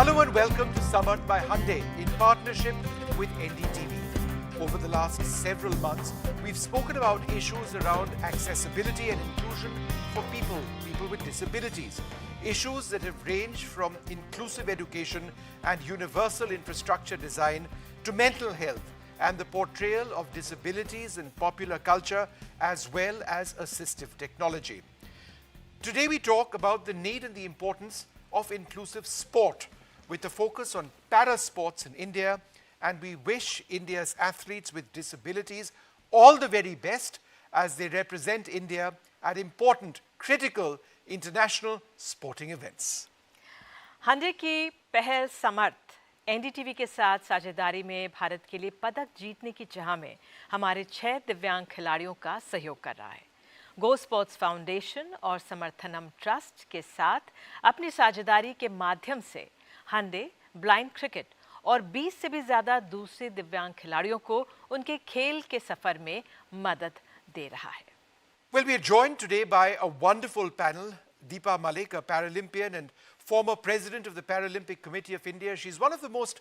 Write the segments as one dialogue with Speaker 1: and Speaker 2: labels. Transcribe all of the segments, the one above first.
Speaker 1: Hello and welcome to Samarth by Hyundai in partnership with NDTV. Over the last several months, we've spoken about issues around accessibility and inclusion for people with disabilities. Issues that have ranged from inclusive education and universal infrastructure design to mental health and the portrayal of disabilities in popular culture as well as assistive technology. Today we talk about the need and the importance of inclusive sport with a focus on para sports in India, and we wish India's athletes with disabilities all the very best as they represent India at important, critical international sporting events.
Speaker 2: हांडे की पहल समर्थ NDTV के साथ साझेदारी में भारत के लिए पदक जीतने की चाह में हमारे 6 दिव्यांग खिलाड़ियों का सहयोग कर रहा है। गो स्पोर्ट्स फाउंडेशन और समर्थनम ट्रस्ट के साथ अपनी साझेदारी के माध्यम से हांडे ब्लाइंड क्रिकेट और 20 से भी ज़्यादा दूसरे दिव्यांग खिलाड़ियों को उनके खेल के सफर में मदद दे रहा है।
Speaker 1: Well, we are joined today by a wonderful panel. Deepa Malik, a Paralympian and former president of the Paralympic Committee of India. She's one of the most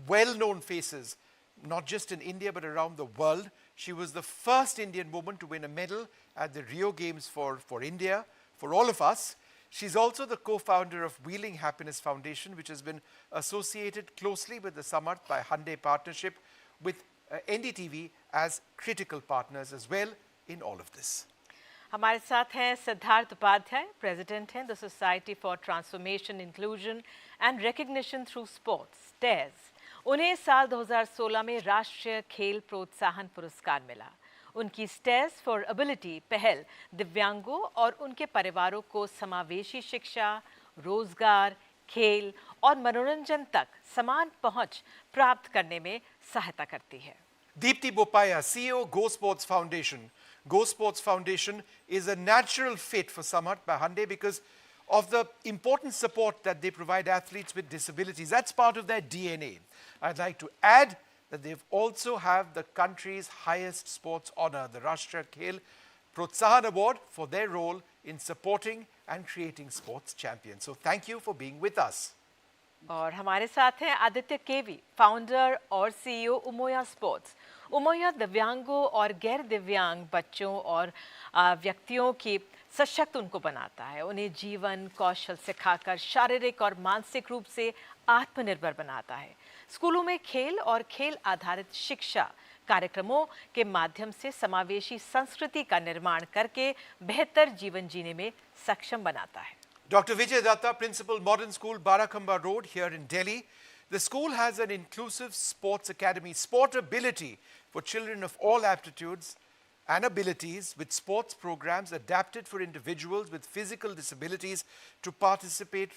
Speaker 1: well-known faces, not just in India but around the world. She was the first Indian woman to win a medal at the Rio Games for India, for all of us. She's also the co-founder of Wheeling Happiness Foundation, which has been associated closely with the Samarth by Hyundai partnership with NDTV as critical partners as well in all of this.
Speaker 2: हमारे साथ हैं Siddharth Upadhyay, president हैं the society for transformation inclusion and recognition through sports टेज। उन्हें साल 2016 में राष्ट्रीय खेल प्रोत्साहन पुरस्कार मिला। उनकी स्टेज फॉर एबिलिटी पहल दिव्यांगों और उनके परिवारों को समावेशी शिक्षा, रोजगार, खेल और मनोरंजन तक समान पहुंच प्राप्त करने में सहायता करती है।
Speaker 1: Deepti Bopaya, CEO, Go Sports Foundation. Go Sports Foundation is a natural fit for Samarth by Hyundai because of the important support that they provide athletes with disabilities. That's part of their DNA. I'd like to add that they also have the country's highest sports honor, the Rashtriya Khel Protsahan Award, for their role in supporting and creating sports champions. So thank you for being with us.
Speaker 2: और हमारे साथ हैं आदित्य केवी, founder और CEO उमोया sports. उमोया दिव्यांगों और गैर दिव्यांग बच्चों और व्यक्तियों की सशक्त उनको बनाता है, उन्हें जीवन कौशल सिखाकर शारीरिक और मानसिक रूप से आत्मनिर्भर बनाता है। स्कूलों में खेल और खेल आधारित शिक्षा कार्यक्रमों के माध्यम से समावेशी संस्कृति का निर्माण करके बेहतर जीवन जीने में सक्षम बनाता है।
Speaker 1: Dr. Vijay Datta, Principal, Modern School, Barakhamba Road here in Delhi. The school has an inclusive sports academy, Sportability, for children of all aptitudes and abilities, with sports programs adapted for individuals with physical disabilities to participate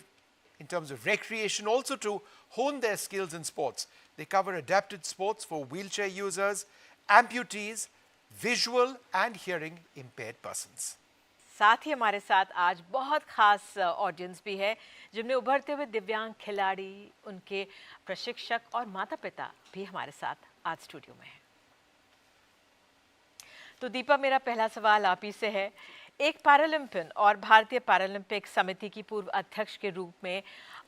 Speaker 1: in terms of recreation, also to hone their skills in sports. They cover adapted sports for wheelchair users, amputees, visual and hearing impaired persons.
Speaker 2: साथ ही हमारे साथ आज बहुत खास audience भी है, जिनमें उभरते हुए दिव्यांग खिलाड़ी, उनके प्रशिक्षक और माता-पिता भी हमारे साथ आज स्टूडियो में हैं। तो दीपा, मेरा पहला सवाल आप ही से है। एक पैरालंपियन और भारतीय पैरालंपिक समिति की पूर्व अध्यक्ष के रूप में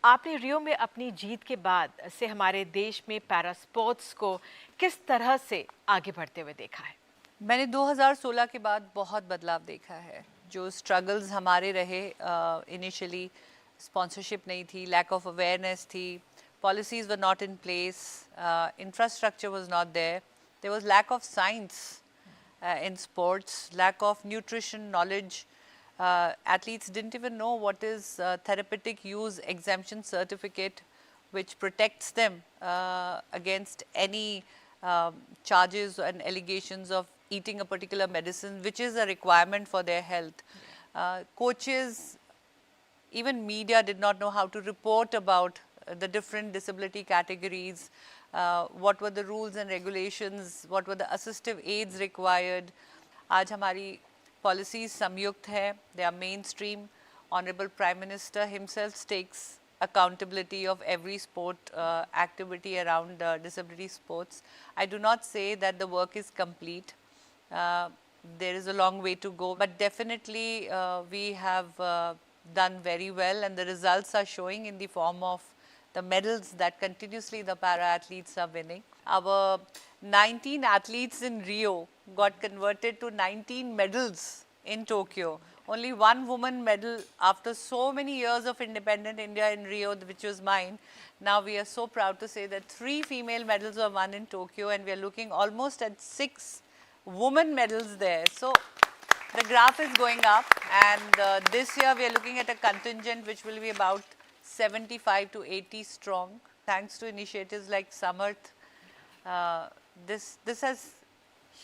Speaker 2: आपने रियो में अपनी जीत के बाद से हमारे देश में पैरा स्पोर्ट्स को किस तरह से आगे बढ़ते हुए देखा है?
Speaker 3: मैंने 2016 के बाद बहुत बदलाव देखा है। जो स्ट्रगल्स हमारे रहे, इनिशियली स्पॉन्सरशिप नहीं थी, लैक ऑफ अवेयरनेस थी, policies were not in place, infrastructure was not there was lack of science in sports, lack of nutrition knowledge. Athletes didn't even know what is therapeutic use exemption certificate, which protects them against any charges and allegations of eating a particular medicine, which is a requirement for their health. Coaches, even media did not know how to report about the different disability categories. What were the rules and regulations, what were the assistive aids required. आज हमारी policies संयुक्त है, they are mainstream. Honorable Prime Minister himself takes accountability of every sport activity around disability sports. I do not say that the work is complete. There is a long way to go, but definitely we have done very well, and the results are showing in the form of the medals that continuously the para athletes are winning. Our 19 athletes in Rio got converted to 19 medals in Tokyo. Only one woman medal after so many years of independent India in Rio, which was mine. Now we are so proud to say that 3 female medals were won in Tokyo, and we are looking almost at 6 women medals there. So the graph is going up, and this year we are looking at a contingent which will be about 75 to 80 strong. Thanks to initiatives like Samarth, this has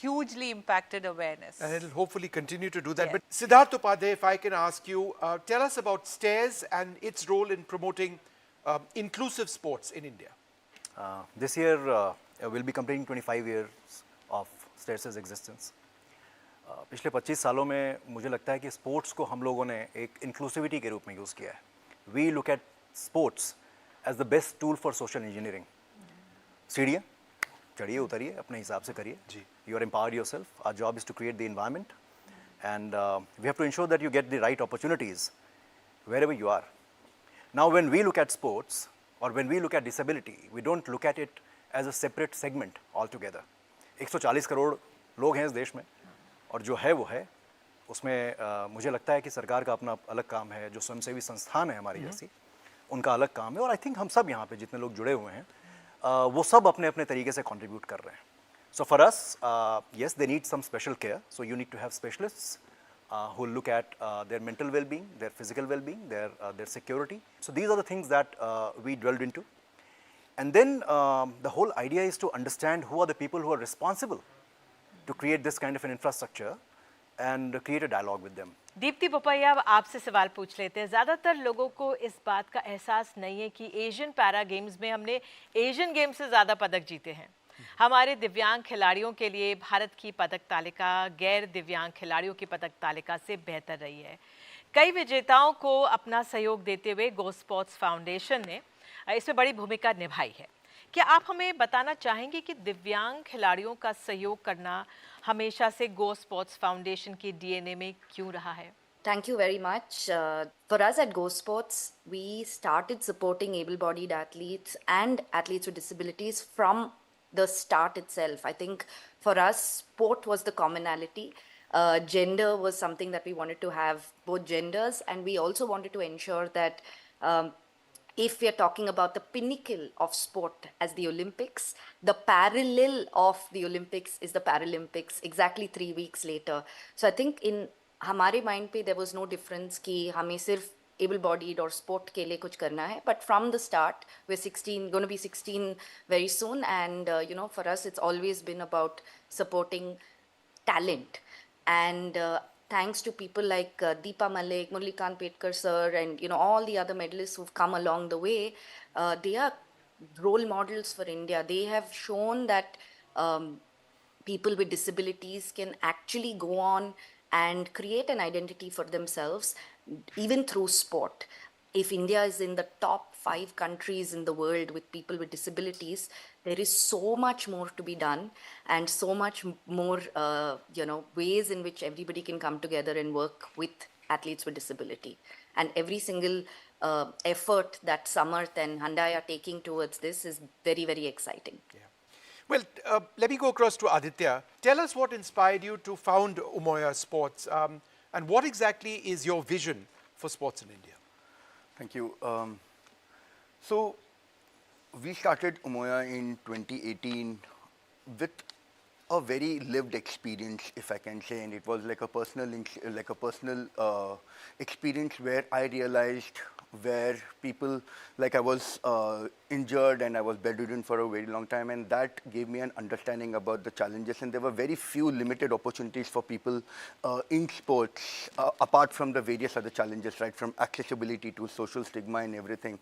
Speaker 3: hugely impacted awareness.
Speaker 1: And it'll hopefully continue to do that.
Speaker 3: Yes.
Speaker 1: But Siddharth Upadhyay, if I can ask you, tell us about STAIRS and its role in promoting inclusive sports in India.
Speaker 4: This year we'll be completing 25 years of STAIRS' existence. पिछले 25 सालों में मुझे लगता है कि sports को हम लोगों ने एक इंक्लूसिविटी के रूप में यूज़ किया है. We look at sports as the best tool for social engineering. सीढ़ियाँ चढ़िए उतरिए अपने हिसाब से करिए.
Speaker 1: जी.
Speaker 4: You are empowered yourself. Our job is to create the environment, and we have to ensure that you get the right opportunities wherever you are. Now, when we look at sports or when we look at disability, we don't look at it as a separate segment altogether. 140 crore लोग हैं इस देश में, और जो है वो है. उसमें मुझे लगता है कि सरकार का अपना अलग काम है, जो स्वयंसेवी संस्थान है हमारी जैसी, उनका अलग काम है. और आई थिंक हम सब यहाँ पे जितने लोग जुड़े हुए हैं वो सब अपने अपने तरीके से कंट्रीब्यूट कर रहे हैं. So for us, yes, they need some special care. So you need to have specialists who look at their mental well-being, their physical well-being, their security. So these are the things that we dwelled into. And then the whole idea is to understand who are the people who are responsible to create this kind of an infrastructure and create a dialogue with them.
Speaker 2: Deepti Bopaiah, अब आपसे सवाल पूछ लेते हैं. ज़्यादातर लोगों को इस बात का एहसास नहीं है कि एशियन पैरा गेम्स में हमने एशियन गेम्स से ज़्यादा पदक जीते हैं. हमारे दिव्यांग खिलाड़ियों के लिए भारत की पदक तालिका गैर दिव्यांग खिलाड़ियों की पदक तालिका से बेहतर रही है. कई विजेताओं को अपना सहयोग देते हुए गो स्पोर्ट्स फाउंडेशन ने इसमें बड़ी भूमिका निभाई है. क्या आप हमें बताना चाहेंगे कि दिव्यांग खिलाड़ियों का सहयोग करना हमेशा से गो स्पोर्ट्स फाउंडेशन की डीएनए में क्यों रहा है?
Speaker 5: Thank you very much. For us at Go Sports, we started supporting able-bodied athletes and athletes with disabilities from the start itself. I think for us, sport was the commonality. Gender was something that we wanted to have both genders, and we also wanted to ensure that if we are talking about the pinnacle of sport as the Olympics, the parallel of the Olympics is the Paralympics exactly 3 weeks later. So I think in हमारे mind पे there was no difference कि हमें सिर्फ able-bodied or sport के लिए कुछ करना है. But from the start, we're 16, going to be 16 very soon, and for us it's always been about supporting talent. And thanks to people like Deepa Malik, Murlikant Petkar sir, and all the other medalists who've come along the way, they are role models for India. They have shown that people with disabilities can actually go on and create an identity for themselves, even through sport. If India is in the top 5 countries in the world with people with disabilities, there is so much more to be done, and so much more, ways in which everybody can come together and work with athletes with disability. And every single effort that Samarth and Hyundai are taking towards this is very, very exciting.
Speaker 1: Yeah. Well, let me go across to Aditya. Tell us what inspired you to found Umoya Sports, and what exactly is your vision for sports in India?
Speaker 6: Thank you. So we started Umoya in 2018 with a very lived experience, if I can say, and it was like a personal experience where I realized where people, like I was injured and I was bedridden for a very long time, and that gave me an understanding about the challenges, and there were very few limited opportunities for people in sports, apart from the various other challenges, right, from accessibility to social stigma and everything.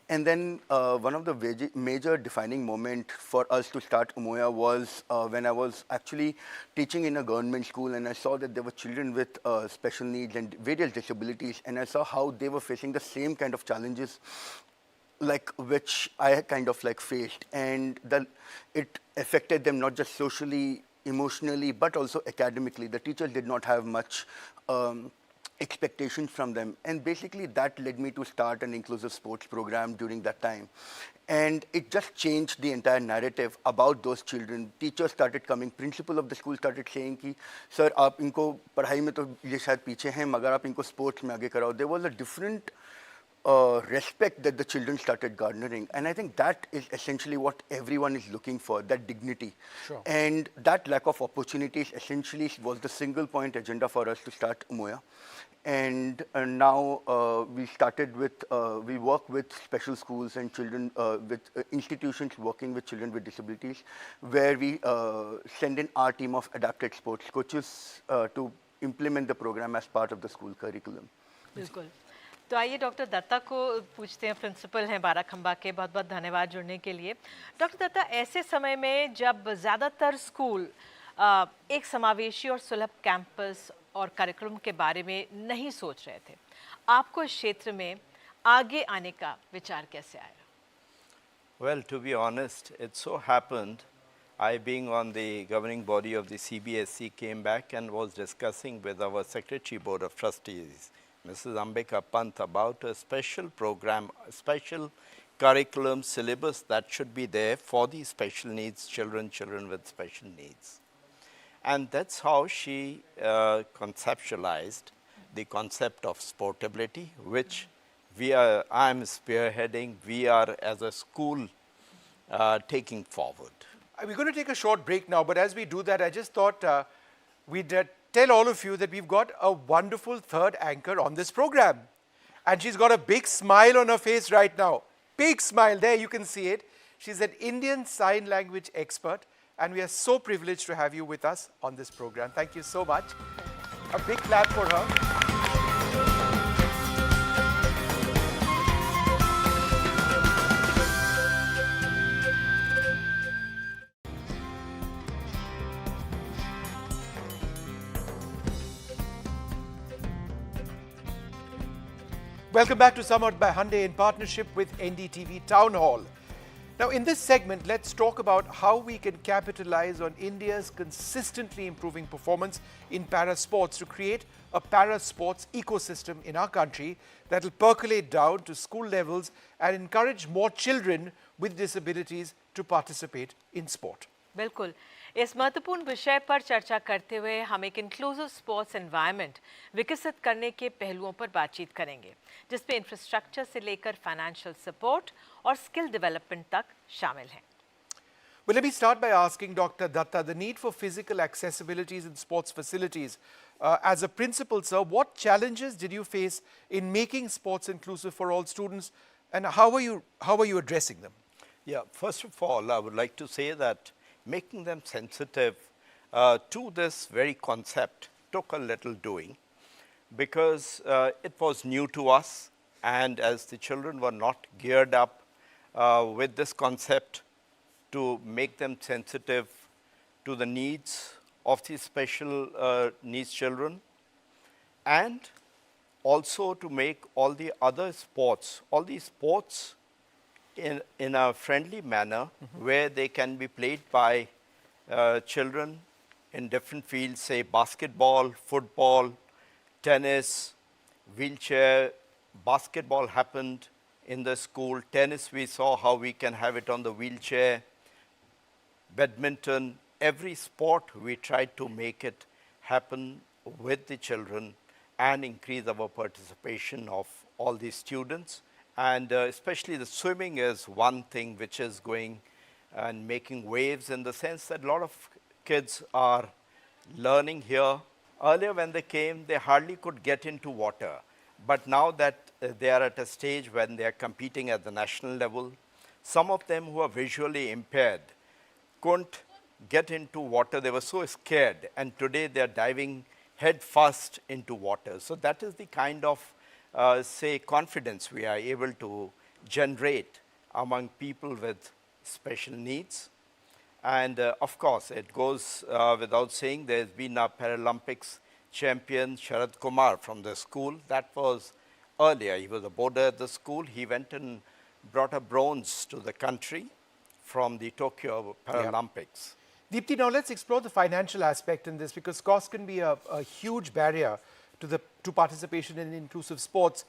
Speaker 6: And then one of the major defining moment for us to start Umoya was when I was actually teaching in a government school, and I saw that there were children with special needs and various disabilities, and I saw how they were facing the same kind of challenges like which I kind of like faced, and it affected them not just socially, emotionally, but also academically. The teachers did not have much expectations from them. And basically that led me to start an inclusive sports program during that time. And it just changed the entire narrative about those children. Teachers started coming, principal of the school started saying कि sir आप इनको पढ़ाई में तो ये शायद पीछे हैं मगर आप इनको sports में आगे कराओ. There was a different respect that the children started garnering. And I think that is essentially what everyone is looking for, that dignity.
Speaker 1: Sure.
Speaker 6: And that lack of opportunities essentially was the single point agenda for us to start Umoya. And now we started with, we work with special schools and children, with institutions working with children with disabilities, where we send in our team of adapted sports coaches to implement the program as part of the school curriculum.
Speaker 2: बिल्कुल. तो आइए doctor Dutta को पूछते हैं, principal हैं बाराखंबा के. बहुत बहुत धन्यवाद जुड़ने के लिए. डॉक्टर दत्ता, ऐसे समय में जब ज़्यादातर स्कूल एक समावेशी और सुलभ कैंपस और कार्यक्रम के बारे में नहीं सोच रहे थे, आपको इस क्षेत्र में आगे आने का विचार कैसे आया?
Speaker 7: Well, to be honest, it so happened, I being on the governing body of the CBSE came back and was discussing with our Secretary Board of Trustees, Mrs. Ambika Pant, about a special program, a special curriculum syllabus that should be there for the special needs children, children with special needs. And that's how she conceptualized the concept of sportability, which I'm spearheading, we are as a school taking forward.
Speaker 1: We're going to take a short break now, but as we do that, I just thought we'd tell all of you that we've got a wonderful third anchor on this program. And she's got a big smile on her face right now. Big smile, there you can see it. She's an Indian Sign Language expert, and we are so privileged to have you with us on this program. Thank you so much. A big clap for her. Welcome back to Summered by Hyundai in partnership with NDTV Town Hall. Now, in this segment, let's talk about how we can capitalize on India's consistently improving performance in para sports to create a para sports ecosystem in our country that will percolate down to school levels and encourage more children with disabilities to participate in sport.
Speaker 2: बिल्कुल. इस महत्वपूर्ण विषय पर चर्चा करते हुए हम एक इंक्लूसिव स्पोर्ट्स एनवायरनमेंट विकसित करने के पहलुओं पर बातचीत करेंगे, जिसमें इंफ्रास्ट्रक्चर से लेकर फाइनेंशियल सपोर्ट और स्किल डेवलपमेंट तक शामिल हैं.
Speaker 1: Well, let me start by asking Dr. Datta, the need for physical accessibilities in sports facilities. As a principal, sir, what challenges did you face in making sports inclusive for all students, and how are you addressing them?
Speaker 7: Yeah, first of all, I would like to say that making them sensitive to this very concept took a little doing, because it was new to us, and as the children were not geared up with this concept to make them sensitive to the needs of the special needs children, and also to make all the other sports, all these sports in a friendly manner, where they can be played by children in different fields, say basketball, football, tennis, wheelchair. Basketball happened in the school. Tennis, we saw how we can have it on the wheelchair. Badminton, every sport we tried to make it happen with the children and increase our participation of all the students. And especially the swimming is one thing which is going and making waves, in the sense that a lot of kids are learning here. Earlier when they came, they hardly could get into water. But now that they are at a stage when they are competing at the national level, some of them who are visually impaired couldn't get into water. They were so scared, and today they are diving head first into water. So that is the kind of say confidence we are able to generate among people with special needs. And of course, it goes without saying, there's been a Paralympics champion, Sharad Kumar, from the school. That was earlier. He was a boarder at the school. He went and brought a bronze to the country from the Tokyo Paralympics.
Speaker 1: Deepti, now let's explore the financial aspect in this, because cost can be a huge barrier to participation in inclusive sports.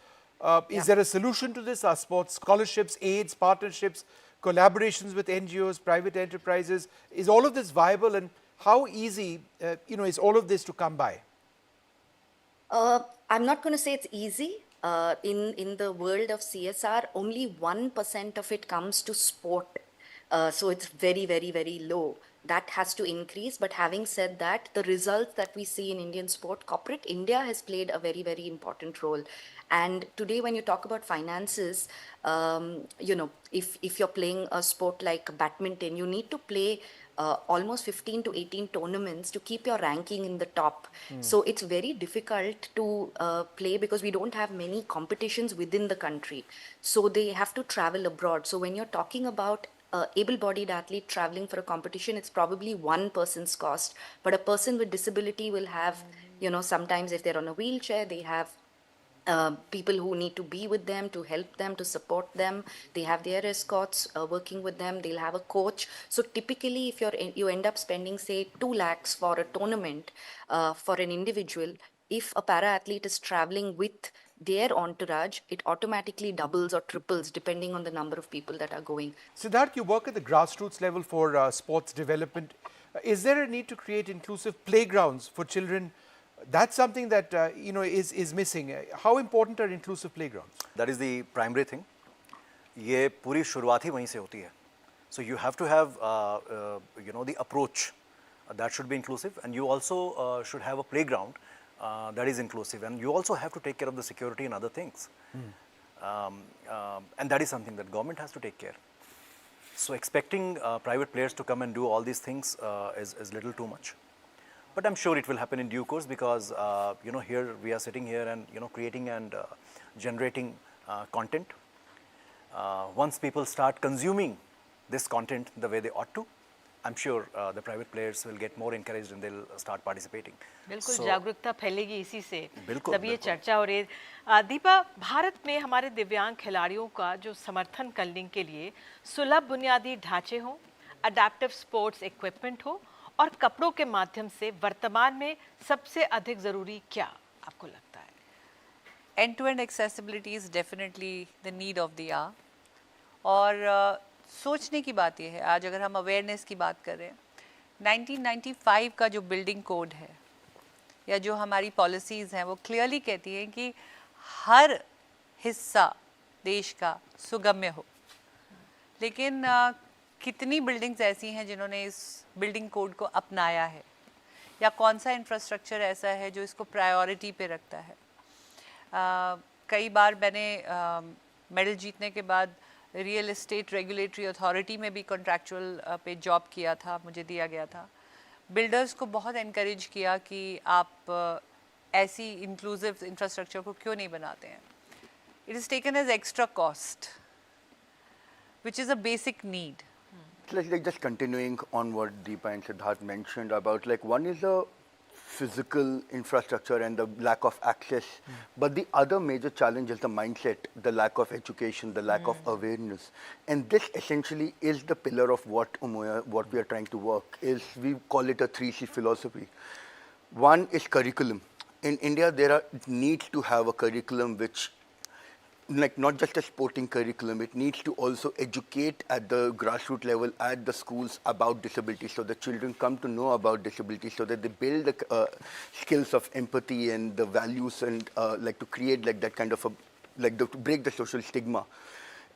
Speaker 1: Is there a solution to this? Are sports scholarships, aids, partnerships, collaborations with NGOs, private enterprises? Is all of this viable, and how easy is all of this to come by?
Speaker 5: I'm not going to say it's easy. In the world of CSR, only 1% of it comes to sport. So it's very, very, very low. That has to increase. But having said that, the results that we see in Indian sport, corporate India has played a very, very important role. And today, when you talk about finances, if you're playing a sport like badminton, you need to play almost 15 to 18 tournaments to keep your ranking in the top. So it's very difficult to play because we don't have many competitions within the country. So they have to travel abroad. So when you're talking about able-bodied athlete traveling for a competition, it's probably one person's cost. But a person with disability will have, sometimes if they're on a wheelchair, they have people who need to be with them, to help them, to support them. They have their escorts working with them. They'll have a coach. So typically, if you end up spending, say, 2 lakhs for a tournament for an individual, if a para-athlete is traveling with their entourage, it automatically doubles or triples depending on the number of people that are going.
Speaker 1: Siddharth, you work at the grassroots level for sports development. Is there a need to create inclusive playgrounds for children? That's something that is missing. How important are inclusive playgrounds?
Speaker 4: That is the primary thing. ये पूरी शुरुआत ही वहीं से होती है. So you have to have the approach that should be inclusive, and you also should have a playground that is inclusive, and you also have to take care of the security and other things. And that is something that government has to take care. So expecting private players to come and do all these things is little too much. But I'm sure it will happen in due course, because here we are sitting here and creating and generating content. Once people start consuming this content the way they ought to, I'm sure the private players will get more encouraged and they'll start participating.
Speaker 2: बिल्कुल जागरूकता फैलेगी इसी से,
Speaker 4: बिल्कुल,
Speaker 2: तब ये
Speaker 4: बिल्कुल।
Speaker 2: चर्चा हो रही है। दीपा, भारत में हमारे दिव्यांग खिलाड़ियों का जो समर्थन करने के लिए सुलभ बुनियादी ढांचे हों, अडैप्टिव स्पोर्ट्स इक्विपमेंट हो और कपड़ों के माध्यम से वर्तमान में सबसे अधिक ज़रूरी क्या आपको लगता है?
Speaker 3: End-to-end accessibility is definitely the need of the hour. और सोचने की बात यह है, आज अगर हम अवेयरनेस की बात कर रहे हैं, 1995 का जो बिल्डिंग कोड है या जो हमारी पॉलिसीज़ हैं, वो क्लियरली कहती हैं कि हर हिस्सा देश का सुगम्य हो. लेकिन कितनी बिल्डिंग्स ऐसी हैं जिन्होंने इस बिल्डिंग कोड को अपनाया है, या कौन सा इंफ्रास्ट्रक्चर ऐसा है जो इसको प्रायोरिटी पे रखता है? कई बार मैंने मेडल जीतने के बाद रियल एस्टेट रेगुलेटरी अथॉरिटी में भी कॉन्ट्रैक्चुअल पे जॉब किया था, मुझे दिया गया था. बिल्डर्स को बहुत एनकरेज किया कि आप ऐसी इंक्लूसिव इंफ्रास्ट्रक्चर को क्यों नहीं बनाते हैं. It is taken as extra cost which is a basic need.
Speaker 6: It's like just continuing on what Deepa and Siddharth mentioned about, like, one is the physical infrastructure and the lack of access, but the other major challenge is the mindset, the lack of education, the lack of awareness. And this essentially is the pillar of what we are trying to work, is we call it a 3C philosophy. One is curriculum. In India, there needs to have a curriculum which, like, not just a sporting curriculum, it needs to also educate at the grassroots level, at the schools, about disability, so the children come to know about disability, so that they build the skills of empathy and the values, and like to create like that kind of a, like to break the social stigma,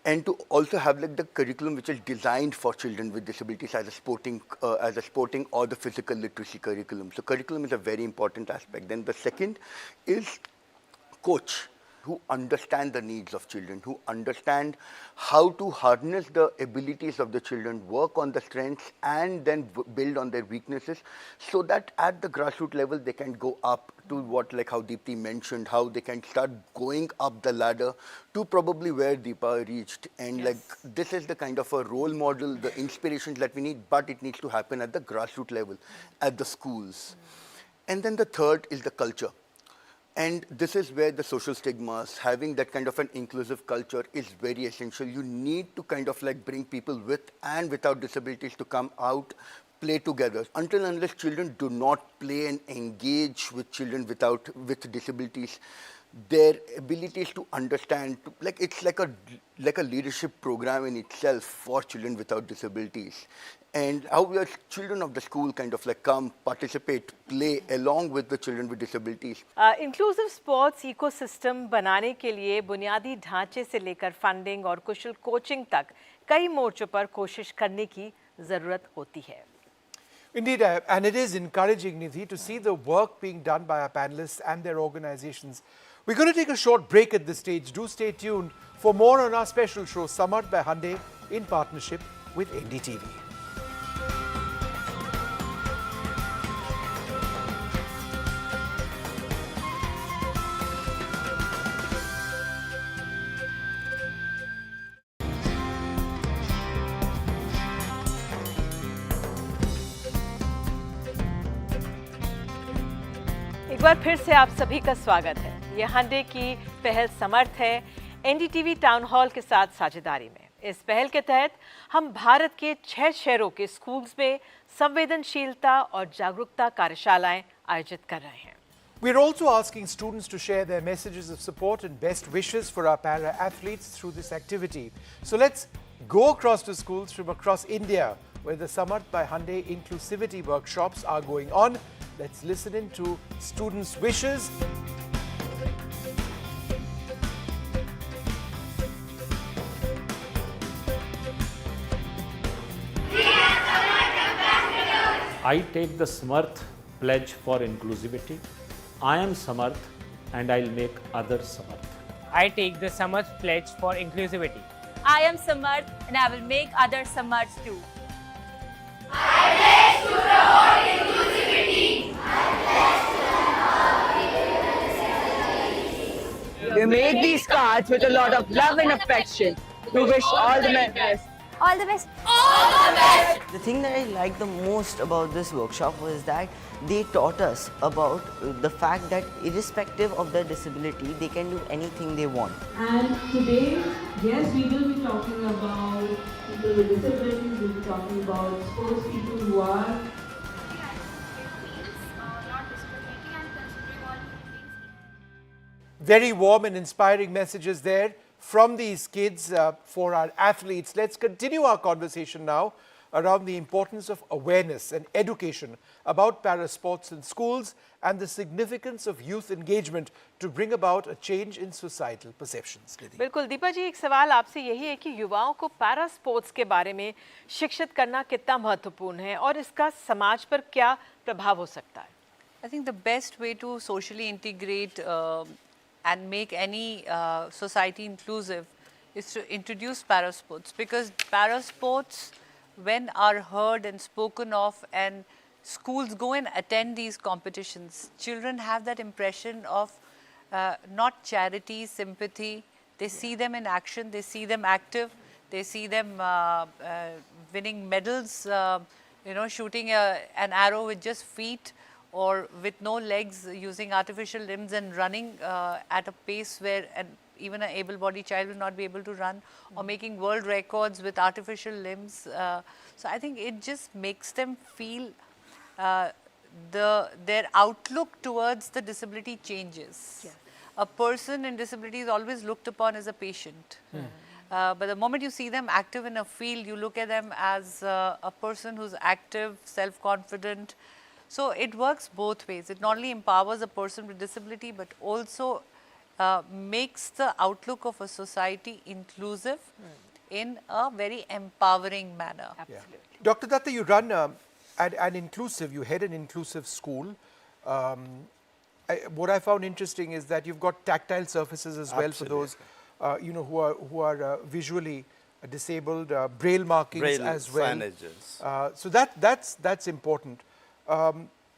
Speaker 6: and to also have like the curriculum which is designed for children with disabilities as a sporting or the physical literacy curriculum. So curriculum is a very important aspect. Then the second is coach, who understand the needs of children, who understand how to harness the abilities of the children, work on the strengths, and then build on their weaknesses, so that at the grassroots level they can go up to what, like how Deepti mentioned, how they can start going up the ladder to probably where Deepa reached. And
Speaker 2: Yes.
Speaker 6: like, this is the kind of a role model, the inspirations that we need, but it needs to happen at the grassroots level, at the schools. And then the third is the culture. And this is where the social stigmas, having that kind of an inclusive culture is very essential. You need to kind of like bring people with and without disabilities to come out play together. Until unless children do not play and engage with children with disabilities, their abilities to understand, it's like a leadership program in itself for children without disabilities. And how we as children of the school kind of like come, participate, play along with the children with disabilities.
Speaker 2: Inclusive sports ecosystem बनाने के लिए बुनियादी ढांचे से लेकर funding और कुशल coaching तक कई मोर्चों पर कोशिश करने की ज़रूरत होती है.
Speaker 1: Indeed, and it is encouraging, Nidhi, to see the work being done by our panelists and their organizations. We're going to take a short break at this stage. Do stay tuned for more on our special show, Samarth by Hyundai, in partnership with NDTV.
Speaker 2: एक बार फिर से आप सभी का स्वागत है. ये Hyundai की पहल समर्थ है एनडीटीवी टाउन हॉल के साथ साझेदारी में. इस पहल के तहत हम भारत के 6 शहरों के स्कूल्स में संवेदनशीलता और जागरूकता कार्यशालाएं आयोजित कर रहे हैं.
Speaker 1: We're also asking students to share their messages of support and best wishes for our para athletes through this activity. So let's go across to schools from across India where the Samarth by Hyundai inclusivity workshops are going on. Let's listen in to students' wishes.
Speaker 8: I take the Samarth pledge for inclusivity. I am Samarth and I'll make others Samarth.
Speaker 9: I take the Samarth pledge for inclusivity.
Speaker 10: I am Samarth and I will make others Samarth too.
Speaker 11: We make these cards with a lot of love and affection. We wish all the best.
Speaker 10: All the best.
Speaker 12: The thing that I liked the most about this workshop was that they taught us about the fact that irrespective of their disability, they can do anything they want.
Speaker 13: And today, yes, we will be talking about people with disabilities, we'll be talking about sports people who are
Speaker 1: Very warm and inspiring messages there from these kids for our athletes. Let's continue our conversation now around the importance of awareness and education about para sports in schools and the significance of youth engagement to bring about a change in societal perceptions.
Speaker 2: बिल्कुल दीपा जी, एक सवाल आपसे यही है कि युवाओं को para sports के बारे में शिक्षित करना कितना महत्वपूर्ण है और इसका समाज पर क्या प्रभाव हो सकता है?
Speaker 3: I think the best way to socially integrate and make any society inclusive is to introduce parasports, because parasports, when are heard and spoken of and schools go and attend these competitions, children have that impression of not charity, sympathy. They see them in action, they see them active, they see them winning medals, shooting an arrow with just feet, or with no legs, using artificial limbs and running at a pace where even an able-bodied child will not be able to run, or making world records with artificial limbs. So I think it just makes them feel their outlook towards the disability changes. Yeah. A person in disability is always looked upon as a patient. But the moment you see them active in a field, you look at them as a person who's active, self-confident. So it works both ways. It not only empowers a person with disability, but also makes the outlook of a society inclusive in a very empowering manner.
Speaker 2: Absolutely.
Speaker 1: Yeah. Dr. Datta, you run an inclusive, you head an inclusive school. What I found interesting is that you've got tactile surfaces as well for those who are visually disabled, braille markings as well.
Speaker 7: Signages.
Speaker 1: So that's important.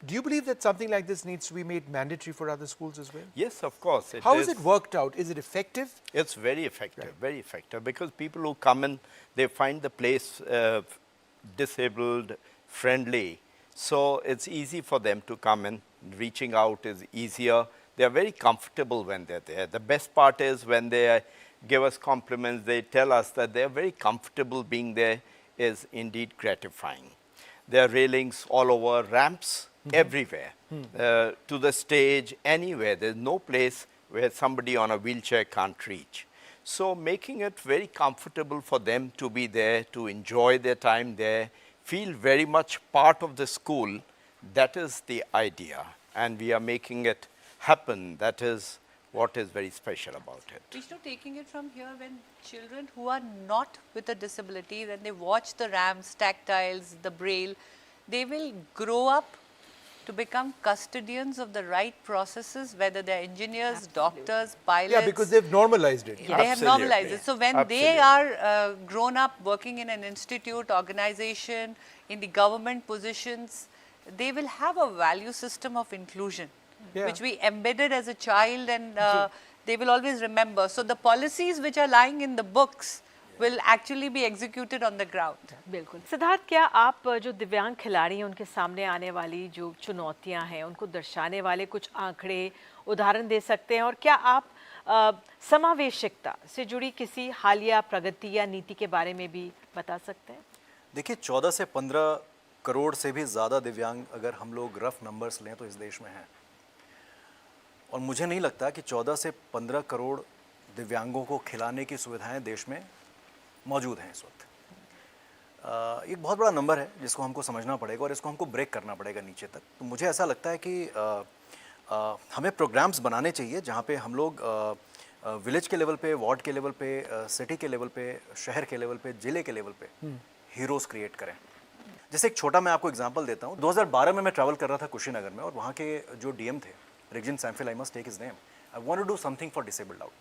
Speaker 1: Do you believe that something like this needs to be made mandatory for other schools as well?
Speaker 7: Yes, of course.
Speaker 1: How is it worked out? Is it effective?
Speaker 7: It's very effective, very effective, because people who come in, they find the place disabled, friendly. So it's easy for them to come in. Reaching out is easier. They are very comfortable when they're there. The best part is when they give us compliments, they tell us that they are very comfortable being there, is indeed gratifying. There are railings all over, ramps everywhere, to the stage, anywhere. There's no place where somebody on a wheelchair can't reach. So making it very comfortable for them to be there, to enjoy their time there, feel very much part of the school, that is the idea. And we are making it happen. That is what is very special about it.
Speaker 3: Vishnu, taking it from here, when children who are not with a disability, when they watch the ramps, tactiles, the braille, they will grow up to become custodians of the right processes, whether they're engineers, doctors, pilots.
Speaker 1: Yeah, because they've normalized it.
Speaker 3: They have normalized it. So when they are grown up working in an institute, organization, in the government positions, they will have a value system of inclusion, which we embedded as a child, and they will always remember. So the policies which are lying in the books will actually be executed on the ground.
Speaker 2: बिल्कुल। सिद्धार्थ, क्या आप जो दिव्यांग खिलाड़ी हैं उनके सामने आने वाली जो चुनौतियां हैं उनको दर्शाने वाले कुछ आंकड़े, उदाहरण दे सकते हैं, और क्या आप समावेशिकता से जुड़ी किसी हालिया प्रगति या नीति के बारे में भी बता सकते हैं?
Speaker 4: देखिए, 14 से 15 करोड़ से भी ज़्यादा दिव्यांग अगर हम लोग रफ नंबर्स लें तो इस देश में हैं, और मुझे नहीं लगता कि 14 से 15 करोड़ दिव्यांगों को खिलाने की सुविधाएं देश में मौजूद हैं इस वक्त। एक बहुत बड़ा नंबर है जिसको हमको समझना पड़ेगा और इसको हमको ब्रेक करना पड़ेगा नीचे तक। तो मुझे ऐसा लगता है कि हमें प्रोग्राम्स बनाने चाहिए जहाँ पे हम लोग विलेज के लेवल पे, वार्ड के लेवल पे, सिटी के लेवल पे, शहर के लेवल पे, ज़िले के लेवल पे हीरोज़ क्रिएट करें। जैसे एक छोटा मैं आपको एग्जांपल देता हूँ। 2012 में मैं ट्रैवल कर रहा था कुशीनगर में, और वहाँ के जो डीएम थे, Rigzin Samphel, I must take his name, I want to do something for disabled out.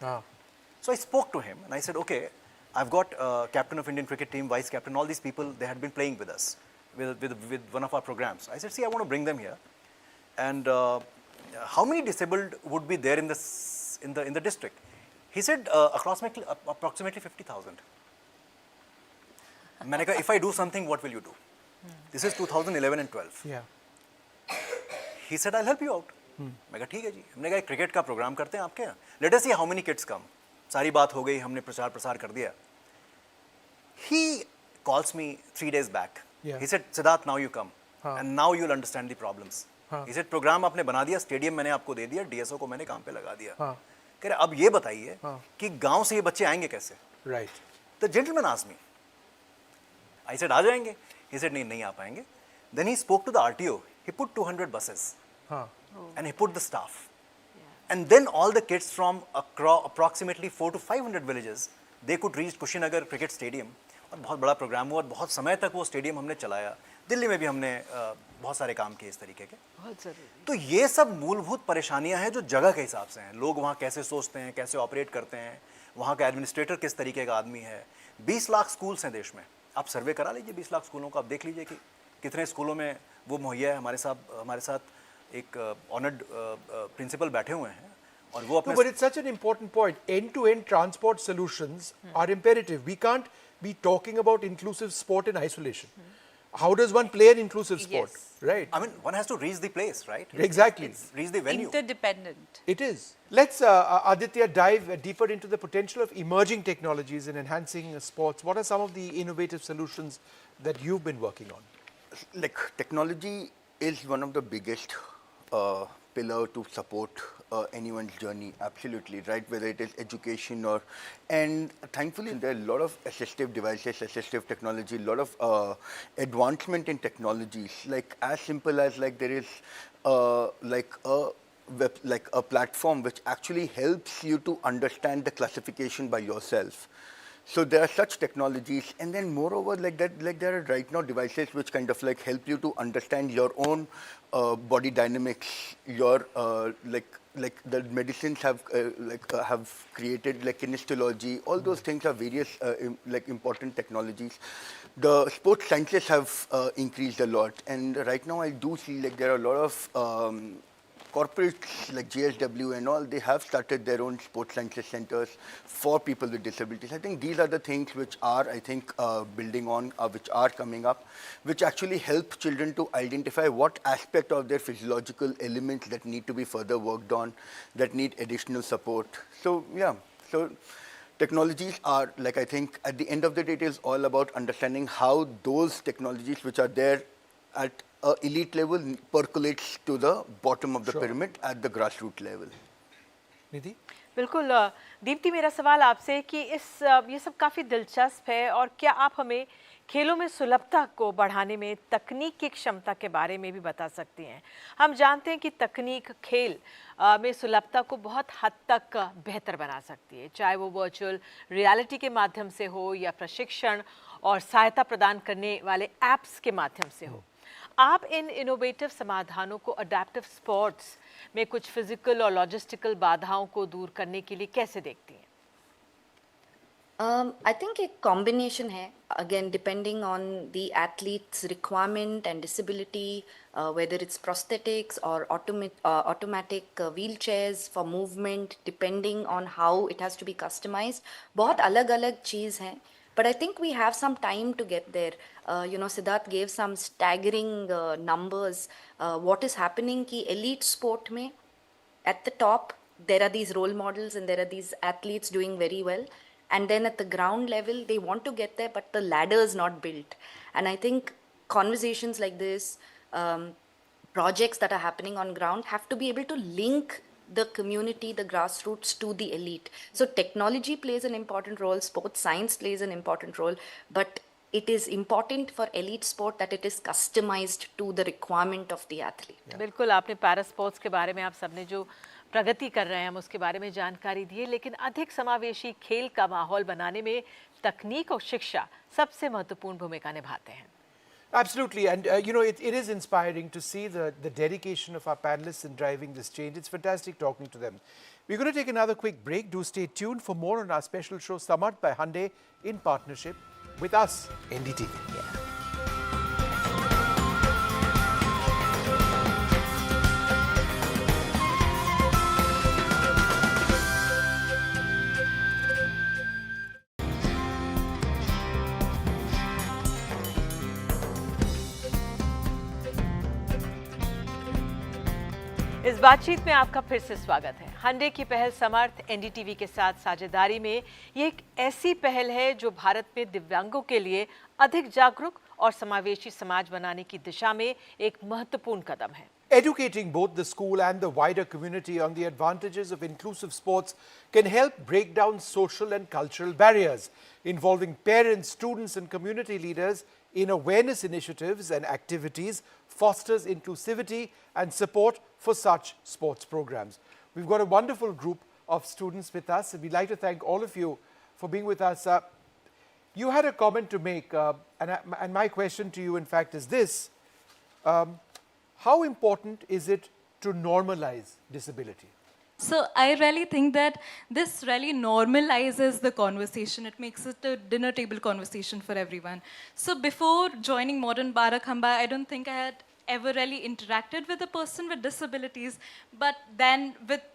Speaker 4: So I spoke to him and I said, okay, I've got captain of Indian cricket team, vice captain, all these people, they had been playing with us, with one of our programs. I said, see, I want to bring them here. And how many disabled would be there in the district? He said, approximately 50,000. मैंने कहा, if I do something, what will you do? This is 2011 and 12.
Speaker 1: Yeah.
Speaker 4: He said, I'll help you out. मैं कहा, ठीक है जी। हमने कहा, cricket का programme करते हैं आपके यहाँ। Let us see how many kids come. सारी बात हो गई, हमने प्रचार प्रसार कर दिया। He calls me 3 days back.
Speaker 1: Yeah.
Speaker 4: He said, Siddharth, now you come, and now you'll understand the problems. He said, program आपने बना दिया, स्टेडियम मैंने आपको दे दिया, डीएसओ को मैंने काम पे लगा दिया। कह रहे, अब ये बताइए कि गांव से ये बच्चे आएंगे कैसे?
Speaker 1: Right.
Speaker 4: The gentleman asked me. I said, आ जाएंगे? He said, नहीं आ पाएंगे. Then he spoke to the RTO. He put 200 buses, and he put the staff. And then all the kids from approximately 400 to 500 villages, they could reach Kushinagar cricket stadium, और बहुत बड़ा programme हुआ, और बहुत समय तक वो स्टेडियम हमने चलाया। दिल्ली में भी हमने बहुत सारे काम किए इस तरीके के।
Speaker 2: बहुत ज़रूरी।
Speaker 4: तो ये सब मूलभूत परेशानियां हैं जो जगह के हिसाब से हैं। लोग वहाँ कैसे सोचते हैं, कैसे ऑपरेट करते हैं, वहाँ का एडमिनिस्ट्रेटर किस तरीके का आदमी है। 20 लाख स्कूल्स हैं देश में, आप सर्वे करा लीजिए 20 लाख स्कूलों का, आप देख लीजिए कि कितने स्कूलों में वो मुहैया है। हमारे साथ एक ऑनर्ड प्रिंसिपल बैठे हुए हैं, और वो अपने
Speaker 1: No, but it's such an important point. End-to-end transport solutions are imperative. We can't be talking about inclusive sport in isolation. How does one play an inclusive sport?
Speaker 3: Yes.
Speaker 1: Right.
Speaker 4: I mean, one has to reach the place, right?
Speaker 1: Exactly.
Speaker 4: Reach the venue.
Speaker 3: Interdependent.
Speaker 1: It is. Let's, Aditya, dive deeper into the potential of emerging technologies in enhancing sports. What are some of the innovative solutions that you've been working on?
Speaker 6: Like, technology is one of the biggest pillar to support anyone's journey, absolutely, right? Whether it is education or, and thankfully there are a lot of assistive devices, assistive technology, a lot of advancement in technologies, like as simple as like there is like a platform which actually helps you to understand the classification by yourself. So there are such technologies, and then moreover, like that, like there are right now devices which kind of like help you to understand your own body dynamics. Your like the medicines have have created like kinesiology. All those things are various like important technologies. The sports sciences have increased a lot, and right now I do see like there are a lot of corporates like JSW and all, they have started their own sports sciences centers for people with disabilities. I think these are the things which are, I think, building on, which are coming up, which actually help children to identify what aspect of their physiological elements that need to be further worked on, that need additional support. So, yeah, so technologies are, like I think, at the end of the day, it is all about understanding how those technologies which are there at elite level percolates to the bottom of the pyramid at the grassroots level.
Speaker 1: Nidhi?
Speaker 2: बिल्कुल दीप्ति, मेरा सवाल आपसे कि ये सब काफ़ी दिलचस्प है, और क्या आप हमें खेलों में सुलभता को बढ़ाने में तकनीक की क्षमता के बारे में भी बता सकती हैं? हम जानते हैं कि तकनीक खेल में सुलभता को बहुत हद तक बेहतर बना सकती है, चाहे वो वर्चुअल रियलिटी के माध्यम से हो या प्रशिक्षण और सहायता प्रदान करने वाले ऐप्स के माध्यम से हो। आप इन इनोवेटिव समाधानों को अडैप्टिव स्पोर्ट्स में कुछ फिजिकल और लॉजिस्टिकल बाधाओं को दूर करने के लिए कैसे देखती हैं?
Speaker 5: I think a combination है, again depending on the athlete's requirement and disability, whether it's prosthetics or automatic wheelchairs for movement, depending on how it has to be customized. बहुत अलग-अलग चीज़ हैं, but I think we have some time to get there. Siddharth gave some staggering numbers. What is happening कि elite sport में at the top there are these role models and there are these athletes doing very well. And then at the ground level, they want to get there, but the ladder is not built. And I think conversations like this, projects that are happening on ground have to be able to link the community, the grassroots to the elite. So technology plays an important role, sports science plays an important role, but it is important for elite sport that it is customized to the requirement of the athlete.
Speaker 2: बिल्कुल, आपने para sports के बारे में आप सबने जो प्रगति कर रहे हैं हम उसके बारे में जानकारी दी है, लेकिन अधिक समावेशी खेल का माहौल बनाने में तकनीक और शिक्षा सबसे महत्वपूर्ण भूमिका निभाते हैं।
Speaker 1: Absolutely, and it is inspiring to see the dedication of our panelists in driving this change. It's fantastic talking to them. We're going to take another quick break. Do stay tuned for more on our special show, Samarth by Hyundai, in partnership with us, NDTV.
Speaker 2: इस बातचीत में आपका फिर से स्वागत है। हंडे की पहल समर्थ एनडीटीवी के साथ साझेदारी में ये एक ऐसी पहल है जो भारत में दिव्यांगों के लिए अधिक जागरूक और समावेशी समाज बनाने की दिशा में एक महत्वपूर्ण कदम है।
Speaker 1: Educating both the school and the wider community on the advantages of inclusive sports can help break down social and cultural barriers. Involving parents, students and community leaders in awareness initiatives and activities fosters inclusivity and support for such sports programs. We've got a wonderful group of students with us, and we'd like to thank all of you for being with us. You had a comment to make, and my question to you, in fact, is this. How important is it to normalize disability?
Speaker 14: So I really think that this really normalizes the conversation. It makes it a dinner table conversation for everyone. So before joining Modern Barakhamba, I don't think I had ever really interacted with a person with disabilities. But then with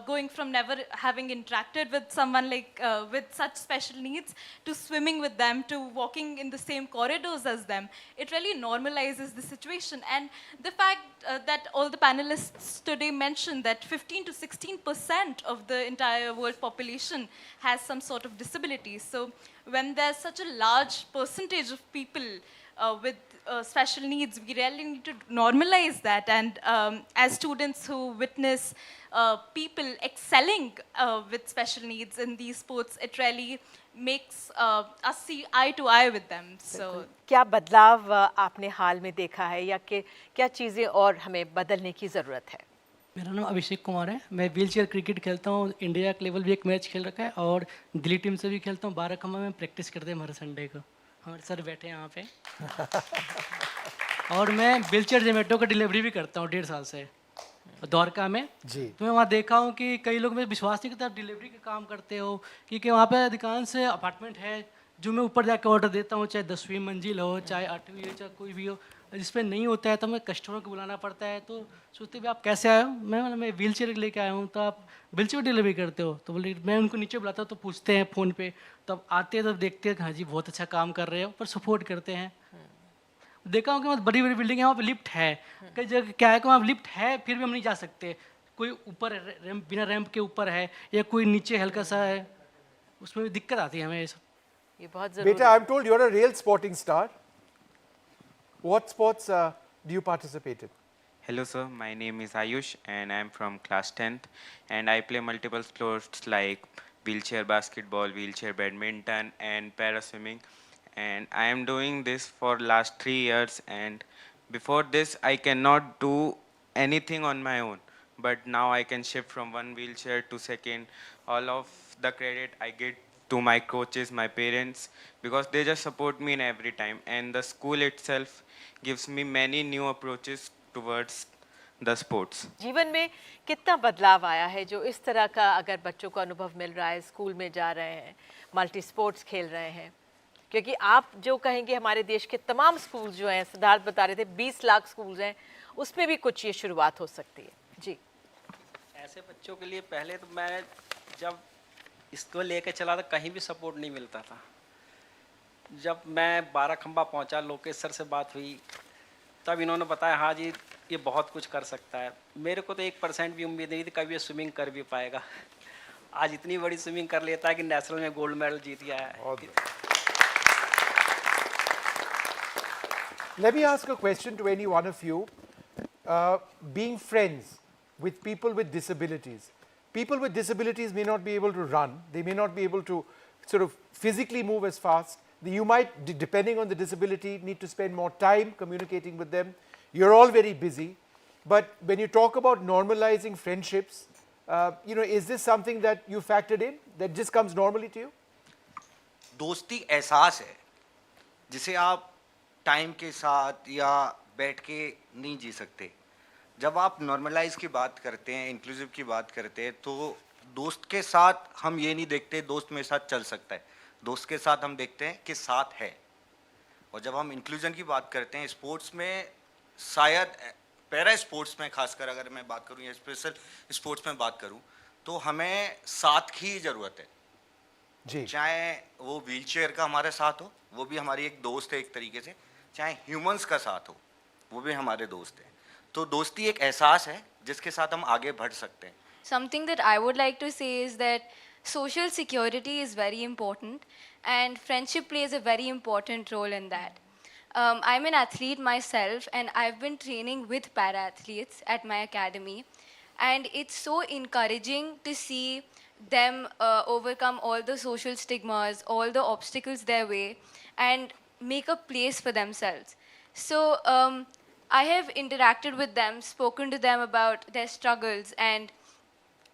Speaker 14: going from never having interacted with someone like with such special needs to swimming with them to walking in the same corridors as them, it really normalizes the situation. And the fact that all the panelists today mentioned that 15 to 16% of the entire world population has some sort of disability. So when there's such a large percentage of people with special needs, we really need to normalize that. And as students who witness people excelling with special needs in these sports, it really makes us see eye to eye with them. So
Speaker 2: क्या बदलाव आपने हाल में देखा है या कि क्या चीज़ें और हमें बदलने की ज़रूरत है?
Speaker 15: मेरा नाम अभिषेक कुमार है। मैं व्हीलचेयर क्रिकेट खेलता हूँ। इंडिया के लेवल भी एक मैच खेल रखा है और दिल्ली टीम से भी खेलता हूँ। बाराखम्मा में प्रैक्टिस करते हैं हर संडे को। हमारे सर बैठे हैं यहाँ पे। और मैं व्हीलचेयर जोमेटो का डिलीवरी भी करता हूँ 1.5 साल से द्वारका में जी। तो मैं वहाँ देखा हूँ कि कई लोग मेरे विश्वास नहीं करते आप डिलीवरी का काम करते हो, क्योंकि वहाँ पे अधिकांश अपार्टमेंट है जो मैं ऊपर जाकर ऑर्डर देता हूँ, चाहे 10वीं मंजिल हो, चाहे 8वीं हो, चाहे कोई भी हो, जिस पर नहीं होता है तो मैं कस्टमर को बुलाना पड़ता है। तो सोचते भाई आप कैसे आए हो? मैं व्हीलचेयर लेके आया हूँ। तो आप व्हीलचेयर डिलीवरी करते हो? तो बोले मैं उनको नीचे बुलाता हूँ तो पूछते हैं फ़ोन पे, तब आते हैं तब देखते हैं हाँ जी बहुत अच्छा काम कर रहे हो, पर सपोर्ट करते हैं। देखा हूँ कि मतलब बड़ी बड़ी बिल्डिंग है वहाँ पे लिफ्ट है, कई जगह क्या है कि वहाँ लिफ्ट है फिर भी हम नहीं जा सकते। कोई ऊपर रैंप बिना रैंप के ऊपर है या कोई नीचे हल्का सा है, उसमें भी दिक्कत आती है हमें। ये
Speaker 2: बहुत ज़रूरी।
Speaker 1: बेटा, I'm told you're a real sporting star. What sports do you participate in?
Speaker 16: Hello sir, my name is Ayush and I am from class 10th and I play multiple sports like wheelchair basketball, wheelchair badminton and para swimming, and I am doing this for last 3 years, and before this I cannot do anything on my own, but now I can shift from one wheelchair to second. All of the credit I get to my coaches, my parents, because they just support me in every time, and the school itself gives me many new approaches towards the sports.
Speaker 2: जीवन में कितना बदलाव आया है जो इस तरह का अगर बच्चों को अनुभव मिल रहा है, स्कूल में जा रहे हैं, मल्टी स्पोर्ट्स खेल रहे हैं, क्योंकि आप जो कहेंगे हमारे देश के तमाम स्कूल जो हैं, सिद्धार्थ बता रहे थे 20 लाख स्कूल हैं, उसमें भी कुछ ये शुरुआत हो सकती है। जी,
Speaker 17: ऐसे बच्चों के लिए पहले तो मैं जब इसको लेके चला था कहीं भी सपोर्ट नहीं मिलता था। जब मैं 12 खंबा पहुंचा, लोकेश सर से बात हुई, तब इन्होंने बताया हाँ जी ये बहुत कुछ कर सकता है। मेरे को तो 1% भी उम्मीद नहीं थी कभी ये स्विमिंग कर भी पाएगा। आज इतनी बड़ी स्विमिंग कर लेता है कि नेशनल में गोल्ड मेडल जीत गया है।
Speaker 1: Let me ask a question to any one of you. Being friends with people with disabilities. People with disabilities may not be able to run. They may not be able to sort of physically move as fast. You might, depending on the disability, need to spend more time communicating with them. You're all very busy. But when you talk about normalizing friendships, is this something that you factored in, that just comes normally to you?
Speaker 18: दोस्ती एहसास है जिसे आप time के साथ या बैठ के नहीं जी सकते। जब आप नॉर्मलाइज की बात करते हैं, इंक्लूसिव की बात करते हैं, तो दोस्त के साथ हम ये नहीं देखते दोस्त मेरे साथ चल सकता है, दोस्त के साथ हम देखते हैं कि साथ है। और जब हम इंक्लूजन की बात करते हैं स्पोर्ट्स में, शायद पैरा स्पोर्ट्स में खासकर अगर मैं बात करूं या स्पेशल स्पोर्ट्स में बात करूं, तो हमें साथ की ज़रूरत है जी। चाहे वो व्हीलचेयर का हमारे साथ हो, वो भी हमारी एक दोस्त है एक तरीके से, चाहे ह्यूमंस का साथ हो, वो भी हमारे दोस्त हैं। तो दोस्ती एक एहसास है जिसके साथ हम आगे बढ़ सकते हैं।
Speaker 19: Something that I would like to say is that social security is very important and friendship plays a very important role in that. I'm an athlete myself and I've been training with para-athletes at my academy, and it's so encouraging to see them overcome all the social stigmas, all the obstacles their way, and make a place for themselves. So I have interacted with them, spoken to them about their struggles and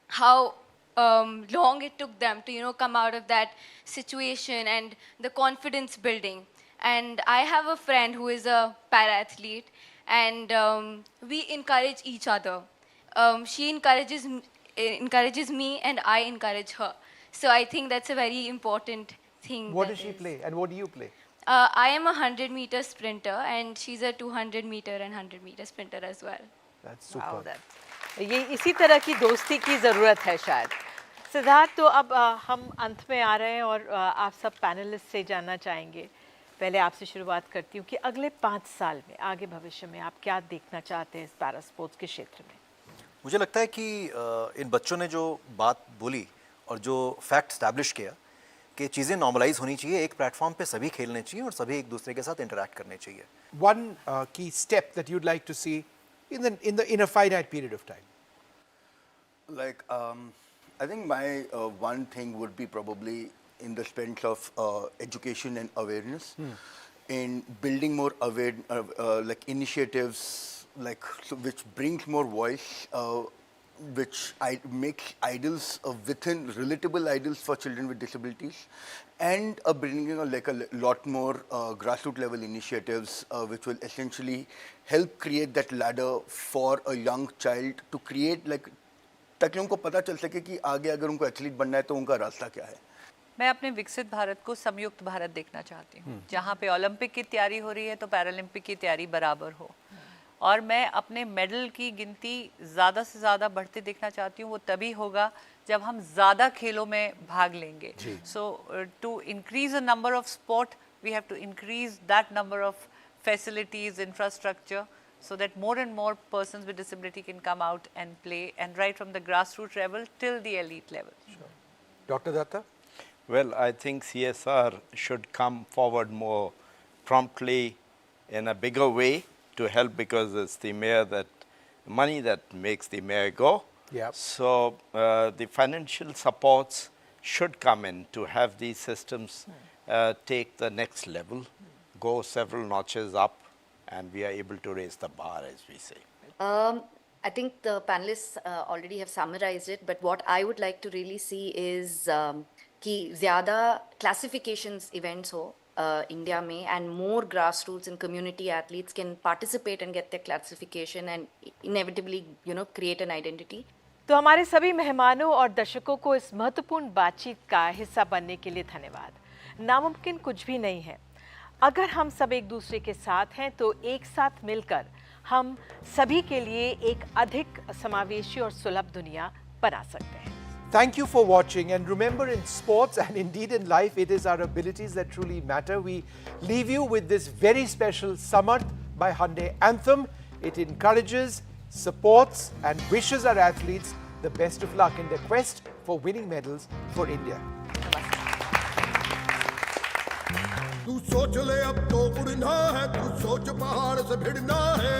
Speaker 19: how long it took them to come out of that situation, and the confidence building. And I have a friend who is a para-athlete, and we encourage each other. She encourages me and I encourage her. So I think that's a very important thing.
Speaker 1: What does she play and what do you play?
Speaker 19: I am a 100-meter sprinter and she's a 200-meter and 100-meter sprinter as well.
Speaker 1: That's super.
Speaker 2: ये इसी तरह की दोस्ती की ज़रूरत है शायद। सिद्धार्थ, तो अब हम अंत में आ रहे हैं और आप सब पैनलिस्ट से जानना चाहेंगे। पहले आपसे शुरुआत करती हूँ कि अगले 5 साल में, आगे भविष्य में आप क्या देखना चाहते हैं इस पैरा स्पोर्ट्स के क्षेत्र में?
Speaker 4: मुझे लगता है कि इन बच्चों ने जो बात बोली और जो फैक्ट स्टैब्लिश किया कि चीज़ें नॉर्मलाइज होनी चाहिए, एक प्लेटफॉर्म पे सभी खेलने चाहिए और सभी एक दूसरे के साथ इंटरैक्ट करने चाहिए।
Speaker 1: One key step that you'd like to see in a finite period of time?
Speaker 6: Like, I think my one thing would be probably in the sense of education and awareness, in building more aware, like initiatives, like which brings more voice, which makes idols within relatable idols for children with disabilities, and bringing like a lot more grassroots level initiatives which will essentially help create that ladder for a young child to create, like, ताकि उनको पता चल सके कि आगे अगर उनको athlete बनना है तो उनका रास्ता क्या है।
Speaker 3: मैं अपने विकसित भारत को संयुक्त भारत देखना चाहती हूँ, जहाँ पे ओलंपिक की तैयारी हो रही है तो पैरालंपिक की तैयारी बराबर हो, और मैं अपने मेडल की गिनती ज़्यादा से ज़्यादा बढ़ते देखना चाहती हूँ। वो तभी होगा जब हम ज़्यादा खेलों में भाग लेंगे। So to increase the number of sport we have to increase that number of facilities, infrastructure, so that more and more persons with disability can come out and play, and right from the grassroots level till the elite level.
Speaker 1: Sure. Dr. Datta?
Speaker 7: Well, I think CSR should come forward more promptly in a bigger way, to help because it's the mayor that money that makes the mayor go.
Speaker 1: Yep.
Speaker 7: So the financial supports should come in to have these systems take the next level, go several notches up, and we are able to raise the bar, as we say.
Speaker 5: I think the panelists already have summarized it, but what I would like to really see is कि ज़्यादा classifications events हो India में, and more grassroots and community athletes can participate and get their classification and inevitably, you know, create an identity.
Speaker 2: तो हमारे सभी मेहमानों और दर्शकों को इस महत्वपूर्ण बातचीत का हिस्सा बनने के लिए धन्यवाद। नामुमकिन कुछ भी नहीं है। अगर हम सब एक दूसरे के साथ हैं तो एक साथ मिलकर हम सभी के लिए एक अधिक समावेशी और सुलभ दुनिया बना सकते हैं।
Speaker 1: Thank you for watching, and remember, in sports and indeed in life, it is our abilities that truly matter. We leave you with this very special Samarth by Hyundai anthem. It encourages, supports and wishes our athletes the best of luck in their quest for winning medals for India.
Speaker 20: तू सोच ले अब तो उड़ना है, तू सोच पहाड़ से भिड़ना है।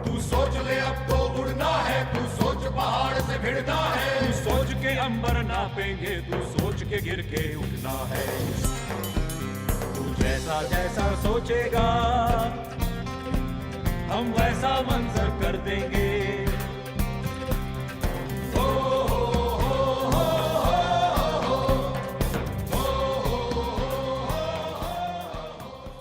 Speaker 20: तू सोच ले अब तो उड़ना है, तू सोच पहाड़ से भिड़ना है। तू सोच के अंबर नापेंगे, तू सोच के गिर के उठना है। तू जैसा जैसा सोचेगा हम वैसा मंजर कर देंगे।